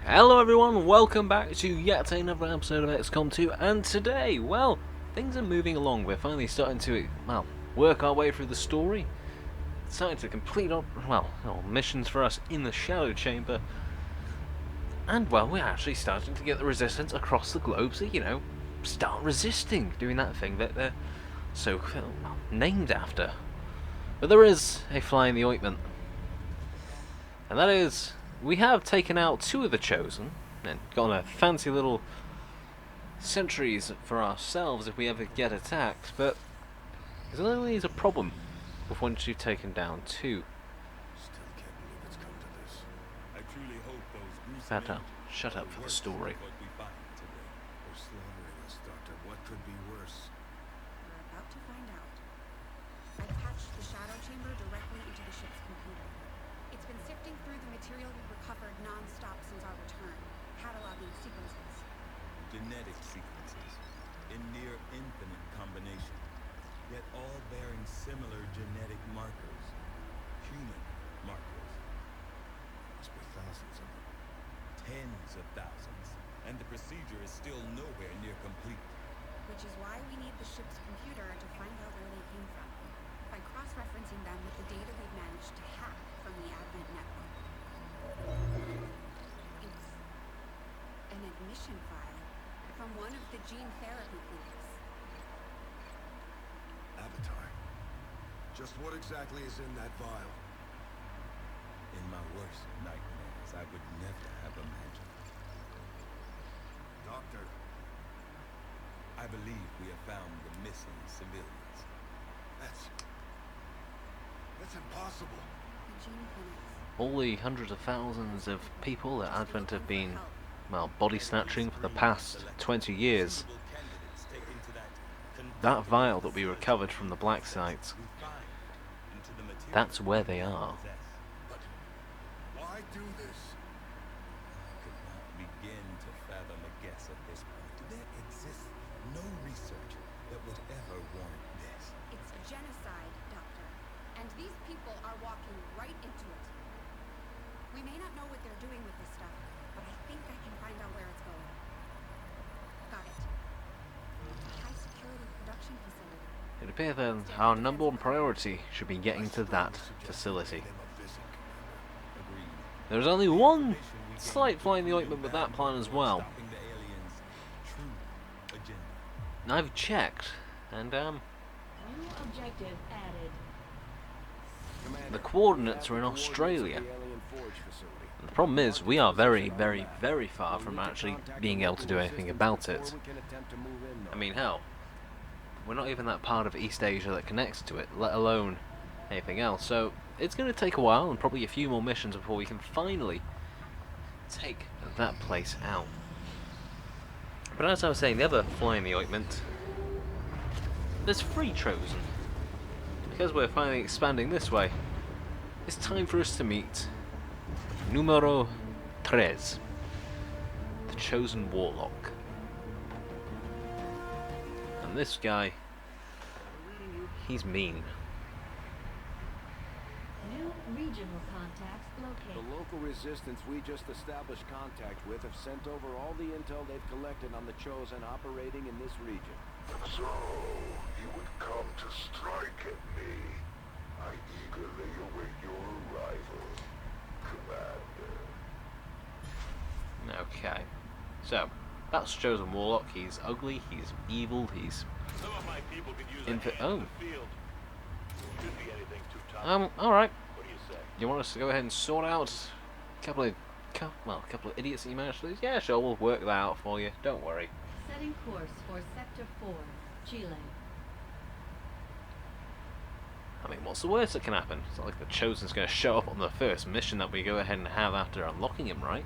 Hello everyone, welcome back to yet another episode of XCOM 2, and today, well, things are moving along. We're finally starting to, work our way through the story. Starting to complete missions for us in the Shadow Chamber. And, well, we're actually starting to get the resistance across the globe to, start resisting, doing that thing that they're so named after. But there is a fly in the ointment. And that is, we have taken out two of the Chosen, and got a fancy little sentries for ourselves if we ever get attacked, but there's always a problem with once you've taken down two. Still can't believe it's come to this. I truly hope those Better shut up for the story. They're slaughtering us, Doctor. What could be worse? We're about to find out. I patched the Shadow Chamber directly into the ship's computer. It's been sifting through the material we've recovered non-stop since our return, cataloging sequences. Genetic sequences in near infinite combination, yet all bearing similar genetic markers, human markers. Must be thousands of them. Tens of thousands, and the procedure is still nowhere near complete. Which is why we need the ship's computer to find out where they came from, by cross-referencing them with the data we've managed to hack from the Advent network. It's an admission file from one of the gene therapy clinics. Avatar. Just what exactly is in that vial? In my worst nightmares, I would never have imagined. Doctor. I believe we have found the missing civilians. That's impossible. The gene clinics. All the hundreds of thousands of people that Advent have been, body snatching for the past 20 years. That vial that we recovered from the black sites, that's where they are. But why do this? I could not begin to fathom a guess at this point. There exists no research that would ever warrant this. It's genocide, Doctor. And these people are walking right into it. We may not know what they're doing with this stuff, but I think I can find out where it's going. Got it. High security production facility. It appears that our number one priority should be getting to that facility. Agreed. There's only one slight fly in the ointment with that plan as well. Stopping the aliens' true agenda. I've checked, and New objective added. the coordinates are in Australia. And the problem is, we are very, very, very far from actually being able to do anything about it. I mean, hell, we're not even that part of East Asia that connects to it, let alone anything else. So it's going to take a while and probably a few more missions before we can finally take that place out. But as I was saying, the other fly in the ointment, there's three Chosen. Because we're finally expanding this way, it's time for us to meet Numero 3, the Chosen Warlock. And this guy, he's mean. New regional contacts The located. local resistance we just established contact with have sent over all the intel they've collected on the Chosen operating in this region. So, you would come to strike at me. I eagerly await your arrival, Commander. Okay, so that's Chosen Warlock. He's ugly, he's evil, he's Some of my people could use a hand in the field. Should be anything too tough. alright. What do you say? You want us to go ahead and sort out a couple of idiots that you managed to lose? Yeah, sure, we'll work that out for you. Don't worry. Setting course for Sector 4, Chile. I mean, what's the worst that can happen? It's not like the Chosen's going to show up on the first mission that we go ahead and have after unlocking him, right?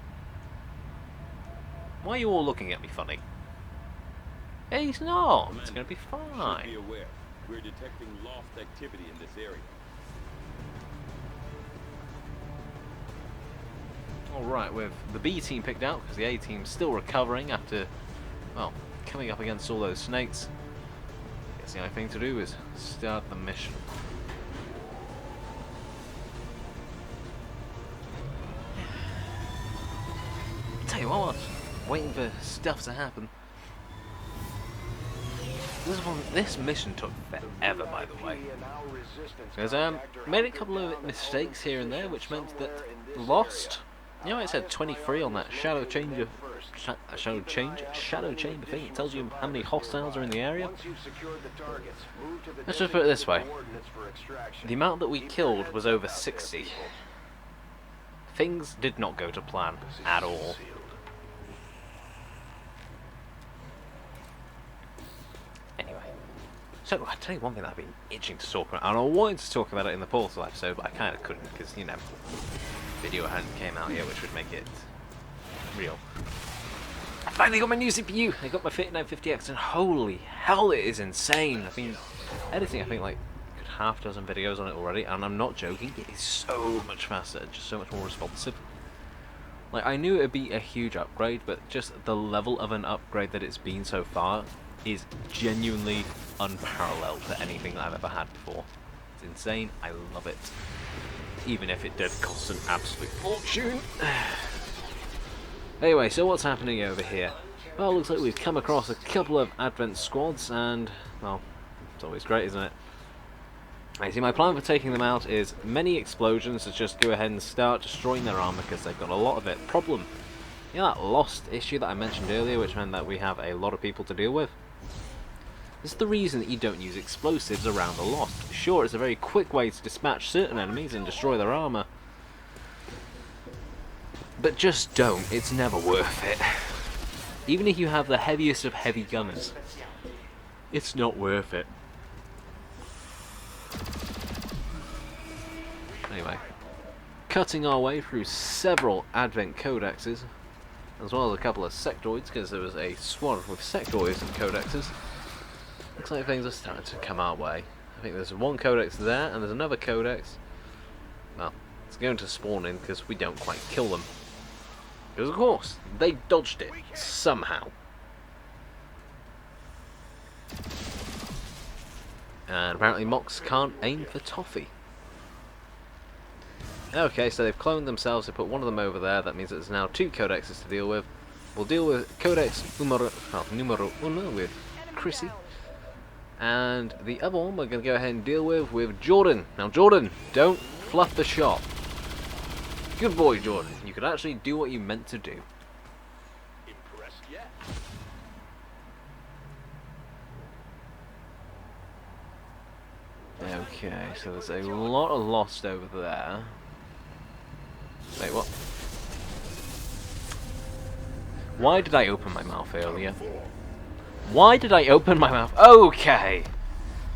Why are you all looking at me funny? Hey, he's not. It's going to be Should fine. be aware. We're detecting lost activity in this area. Alright, with the B team picked out, because the A team's still recovering after, coming up against all those snakes. Guess the only thing to do is start the mission. tell you what, waiting for stuff to happen. This mission took forever, by the way. Because made a couple of mistakes here and there, which meant that lost. You know, it said 23 on that shadow chamber thing. It tells you how many hostiles are in the area. Let's just put it this way: the amount that we killed was over 60. Things did not go to plan at all. Anyway, so I tell you one thing that I've been itching to talk about, and I wanted to talk about it in the Portal episode, but I kind of couldn't because, you know, video hadn't came out yet, which would make it real. I finally got my new CPU. I got my 5950X, and holy hell, it is insane. I've been editing, I think, like a good half dozen videos on it already, and I'm not joking. It is so much faster, just so much more responsive. Like, I knew it would be a huge upgrade, but just the level of an upgrade that it's been so far is genuinely unparalleled to anything that I've ever had before. It's insane. I love it. Even if it did cost an absolute fortune. Anyway, so what's happening over here? Well, it looks like we've come across a couple of Advent squads, and, well, it's always great, isn't it? I see, my plan for taking them out is many explosions to just go ahead and start destroying their armor, because they've got a lot of it. Problem, you know that lost issue that I mentioned earlier, which meant that we have a lot of people to deal with? This is the reason that you don't use explosives around the Lost. Sure, it's a very quick way to dispatch certain enemies and destroy their armor, but just don't. It's never worth it. Even if you have the heaviest of heavy gunners, it's not worth it. Anyway, cutting our way through several Advent codexes, as well as a couple of sectoids, because there was a squad with sectoids and codexes. Looks like things are starting to come our way. I think there's one codex there, and there's another codex. Well, it's going to spawn in because we don't quite kill them. Because of course, they dodged it somehow. And apparently Mox can't aim for toffee. Okay, so they've cloned themselves, they put one of them over there, that means that there's now two codexes to deal with. We'll deal with Codex numero uno with Chrissy. And the other one we're going to go ahead and deal with Jordan. Now Jordan, don't fluff the shop. Good boy, Jordan. You could actually do what you meant to do. Impressed yet? Okay, so there's a lot of Lost over there. Wait, what? Why did I open my mouth earlier? Why did I open my mouth? Okay!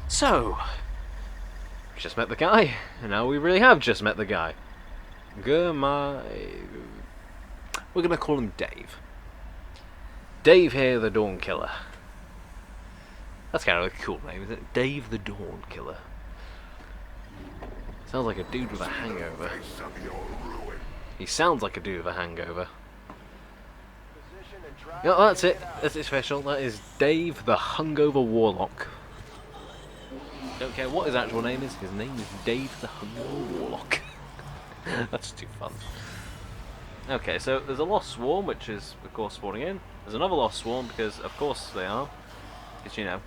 So, we just met the guy, and now we really have just met the guy. We're gonna call him Dave. Dave here, the Dawn Killer. That's kind of a cool name, isn't it? Dave the Dawn Killer. Sounds like a dude with a hangover. He sounds like a dude with a hangover. Yeah, that's it. That's it special. That is Dave the Hungover Warlock. Don't care what his actual name is. His name is Dave the Hungover Warlock. That's too fun. Okay, so there's a Lost Swarm, which is, of course, spawning in. There's another Lost Swarm, because, of course, they are. Because, you know,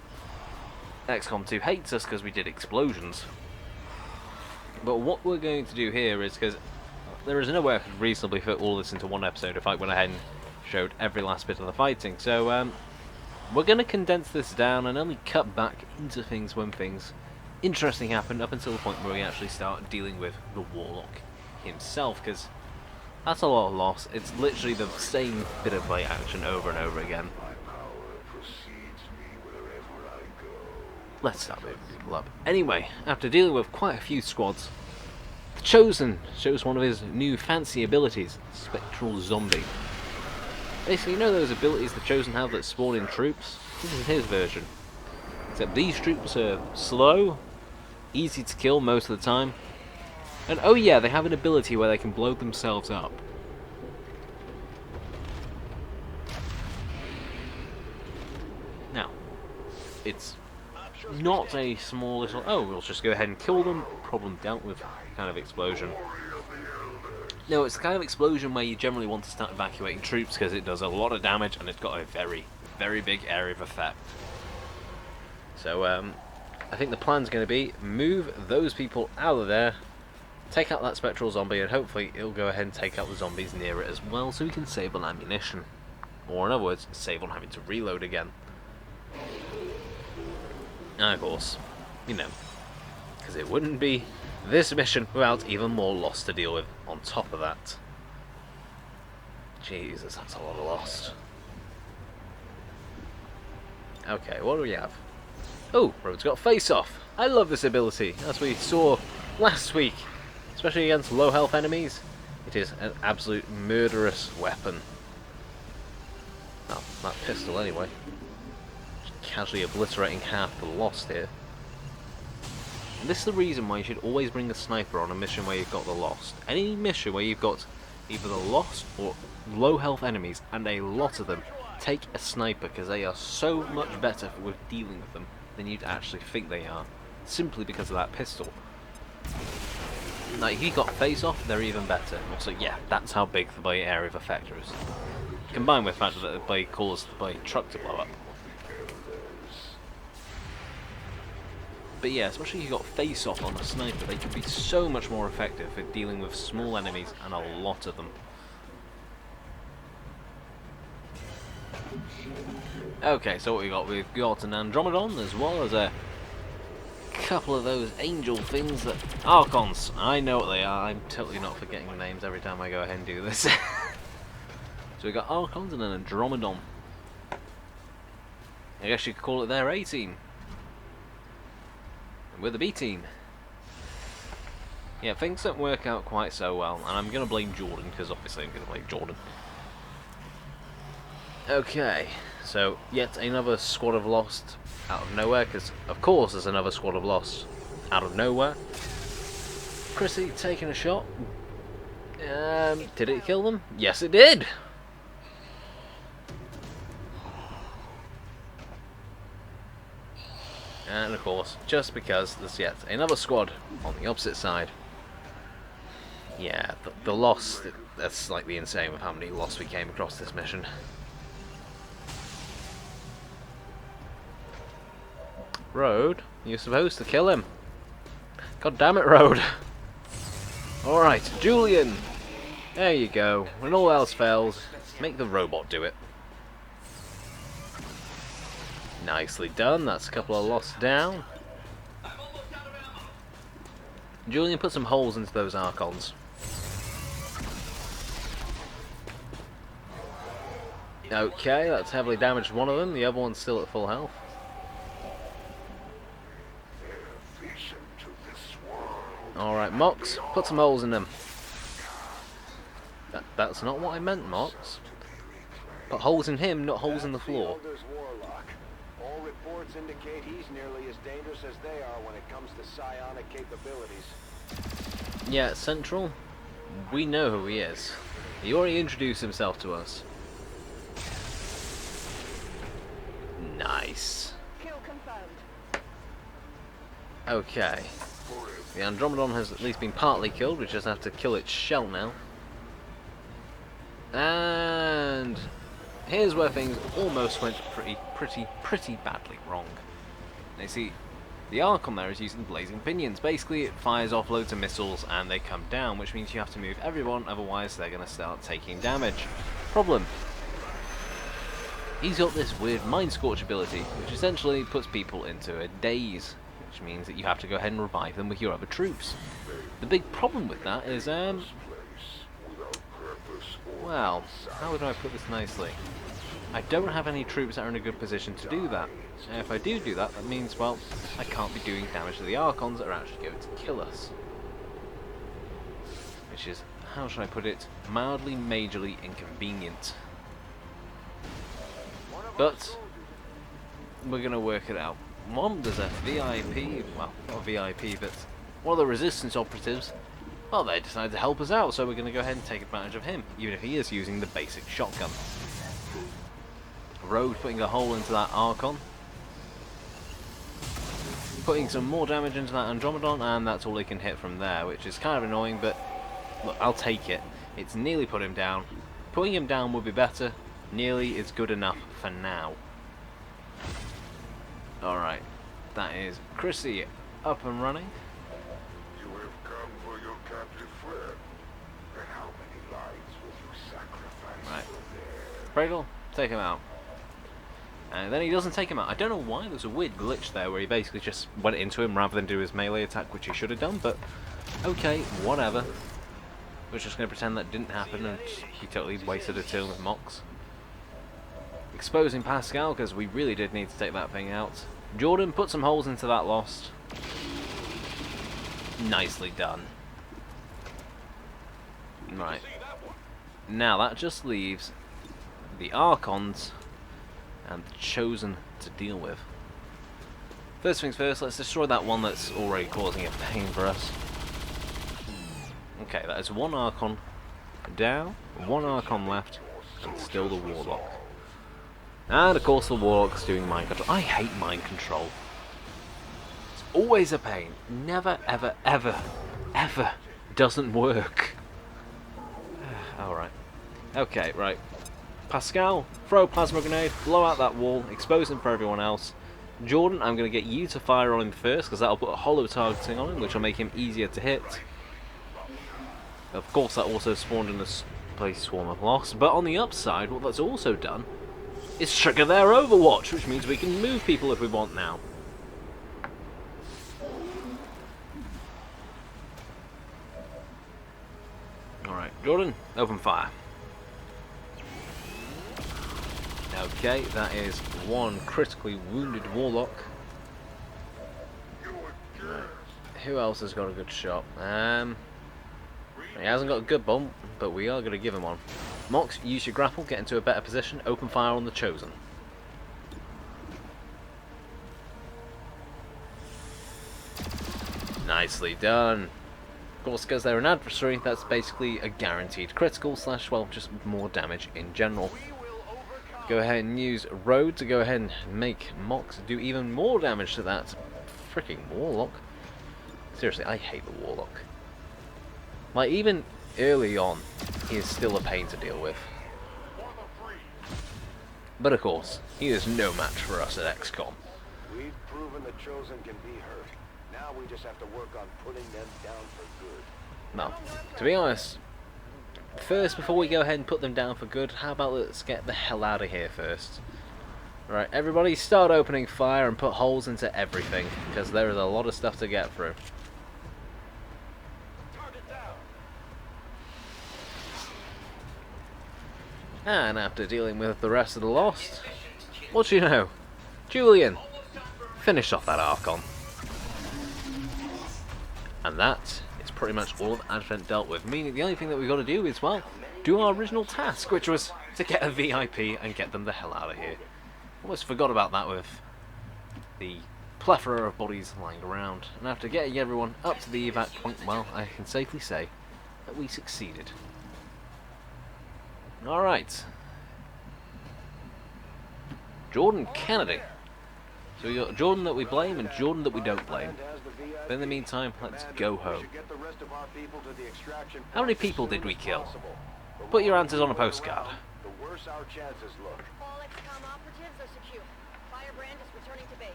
XCOM 2 hates us because we did explosions. But what we're going to do here is, because there is no way I could reasonably fit all this into one episode if I went ahead and showed every last bit of the fighting. So, we're going to condense this down and only cut back into things when things interesting happen, up until the point where we actually start dealing with the Warlock himself, because that's a lot of loss. It's literally the same bit of play action over and over again. Let's start moving people up. Anyway, after dealing with quite a few squads, the Chosen shows one of his new fancy abilities, Spectral Zombie. Basically, you know those abilities the Chosen have that spawn in troops? This is his version. Except these troops are slow, easy to kill most of the time, and oh yeah, they have an ability where they can blow themselves up. Now, it's not a small little, oh, we'll just go ahead and kill them, problem dealt with kind of explosion. No, it's the kind of explosion where you generally want to start evacuating troops because it does a lot of damage and it's got a very, very big area of effect. So, I think the plan's going to be move those people out of there, take out that spectral zombie, and hopefully it'll go ahead and take out the zombies near it as well, so we can save on ammunition. Or in other words, save on having to reload again. And of course, you know, because it wouldn't be this mission without even more loss to deal with on top of that. Jesus, that's a lot of loss. Okay, what do we have? Oh, Road's got face off. I love this ability, as we saw last week, especially against low health enemies. It is an absolute murderous weapon. Oh, that pistol anyway. Just casually obliterating half the loss here. And this is the reason why you should always bring a sniper on a mission where you've got the lost. Any mission where you've got either the lost or low health enemies, and a lot of them, take a sniper because they are so much better with dealing with them than you'd actually think they are, simply because of that pistol. Now, if you got face off, they're even better. Also, yeah, that's how big the blade area of effect is. Combined with the fact that the blade caused the blade truck to blow up. But yeah, especially if you got face off on a sniper, they can be so much more effective at dealing with small enemies and a lot of them. Okay, so what we got? We've got an Andromedon as well as a couple of those angel things that... Archons! I know what they are, I'm totally not forgetting the names every time I go ahead and do this. So we've got Archons and an Andromedon. I guess you could call it their A-team. And we're the B-team. Yeah, things don't work out quite so well, and I'm going to blame Jordan, because obviously I'm going to blame Jordan. Okay, so yet another squad of Lost out of nowhere, because of course there's another squad of Lost out of nowhere. Chrissy taking a shot. Did it kill them? Yes, it did! And of course, just because there's yet another squad on the opposite side. Yeah, the loss, that's slightly insane with how many loss we came across this mission. Road, you're supposed to kill him. God damn it, Road. Alright, Julian. There you go. When all else fails, make the robot do it. Nicely done, that's a couple of loss down. Julian, put some holes into those Archons. Okay, that's heavily damaged one of them, the other one's still at full health. Alright, Mox, put some holes in them. That's not what I meant, Mox. Put holes in him, not holes in the floor. All reports indicate he's nearly as dangerous as they are when it comes to psionic capabilities. Yeah, Central, we know who he is. He already introduced himself to us. Nice. Kill confirmed. Okay. The Andromedon has at least been partly killed, we just have to kill its shell now. And here's where things almost went pretty badly wrong. Now you see, the Archon there is using blazing pinions. Basically it fires off loads of missiles and they come down, which means you have to move everyone, otherwise they're going to start taking damage. Problem. He's got this weird Mind Scorch ability, which essentially puts people into a daze, which means that you have to go ahead and revive them with your other troops. The big problem with that is, well, how would I put this nicely? I don't have any troops that are in a good position to do that. And if I do that, that means, well, I can't be doing damage to the Archons that are actually going to kill us. Which is, how should I put it, mildly, majorly inconvenient. But we're going to work it out. One, there's a VIP, well, not VIP, but one of the Resistance operatives. Well, they decided to help us out, so we're going to go ahead and take advantage of him, even if he is using the basic shotgun. Road putting a hole into that Archon. Putting some more damage into that Andromedon, and that's all he can hit from there, which is kind of annoying, but look, I'll take it. It's nearly put him down. Putting him down would be better. Nearly is good enough for now. Alright, that is Chrissy up and running. You have come for your captive friend. And how many lives will you sacrifice Right. for theirs? Bradle, take him out. And then he doesn't take him out. I don't know why, there's a weird glitch there where he basically just went into him rather than do his melee attack, which he should have done, but okay, whatever. We're just going to pretend that didn't happen and he totally wasted a turn with Mox. Exposing Pascal, because we really did need to take that thing out. Jordan, put some holes into that Lost. Nicely done. Right. Now that just leaves the Archons and the Chosen to deal with. First things first, let's destroy that one that's already causing a pain for us. Okay, that is one Archon down, one Archon left, and still the Warlock. And of course the Warlock's doing mind control. I hate mind control. It's always a pain. Never, ever, ever, ever doesn't work. Alright. Okay, right. Pascal, throw a plasma grenade, blow out that wall, expose him for everyone else. Jordan, I'm going to get you to fire on him first, because that'll put a hollow targeting on him, which will make him easier to hit. Of course, that also spawned in a place swarm of Lost, but on the upside, what that's also done is trigger their Overwatch, which means we can move people if we want now. Alright, Jordan, open fire. Okay, that is one critically wounded Warlock. Right. Who else has got a good shot? He hasn't got a good bump, but we are going to give him one. Mox, use your grapple, get into a better position, open fire on the Chosen. Nicely done. Of course, because they're an adversary, that's basically a guaranteed critical slash, well, just more damage in general. Go ahead and use Road to go ahead and make Mox do even more damage to that freaking Warlock. Seriously, I hate the Warlock. Like, even early on, he is still a pain to deal with. But of course, he is no match for us at XCOM. We've proven the Chosen can be hurt. Now we just have to work on putting them down for good. Well, to be honest, first, before we go ahead and put them down for good, how about let's get the hell out of here first. Right, everybody start opening fire and put holes into everything, because there is a lot of stuff to get through. And after dealing with the rest of the Lost, what do you know? Julian finished off that Archon. And that is pretty much all that Advent dealt with, meaning the only thing that we've got to do is, well, do our original task, which was to get a VIP and get them the hell out of here. Almost forgot about that with the plethora of bodies lying around. And after getting everyone up to the evac point, well, I can safely say that we succeeded. Alright. Jordan Kennedy. So we got Jordan that we blame and Jordan that we don't blame. But in the meantime, let's go home. How many people did we kill? Put your answers on a postcard. The worse our chances look. All XCOM operatives are secure. Firebrand is returning to base.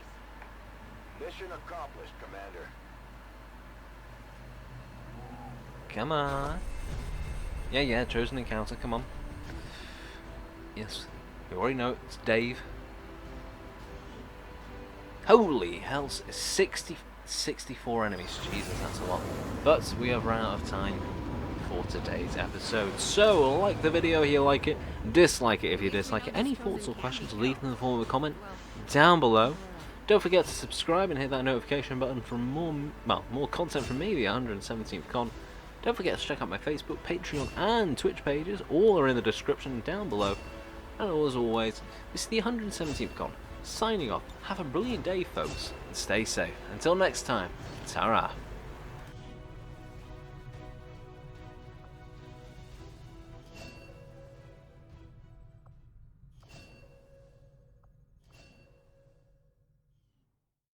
Mission accomplished, Commander. Come on. Yeah, Chosen Encounter, come on. Yes, you already know it's Dave. Holy hell, 64 enemies. Jesus, that's a lot. But we have run out of time for today's episode. So, like the video if you like it, dislike it if you dislike it. Any thoughts or questions, leave them in the form of a comment down below. Don't forget to subscribe and hit that notification button for more content from me, the 117th Con. Don't forget to check out my Facebook, Patreon, and Twitch pages. All are in the description down below. And as always, this is the 117th Con, signing off. Have a brilliant day, folks, and stay safe. Until next time, ta-ra.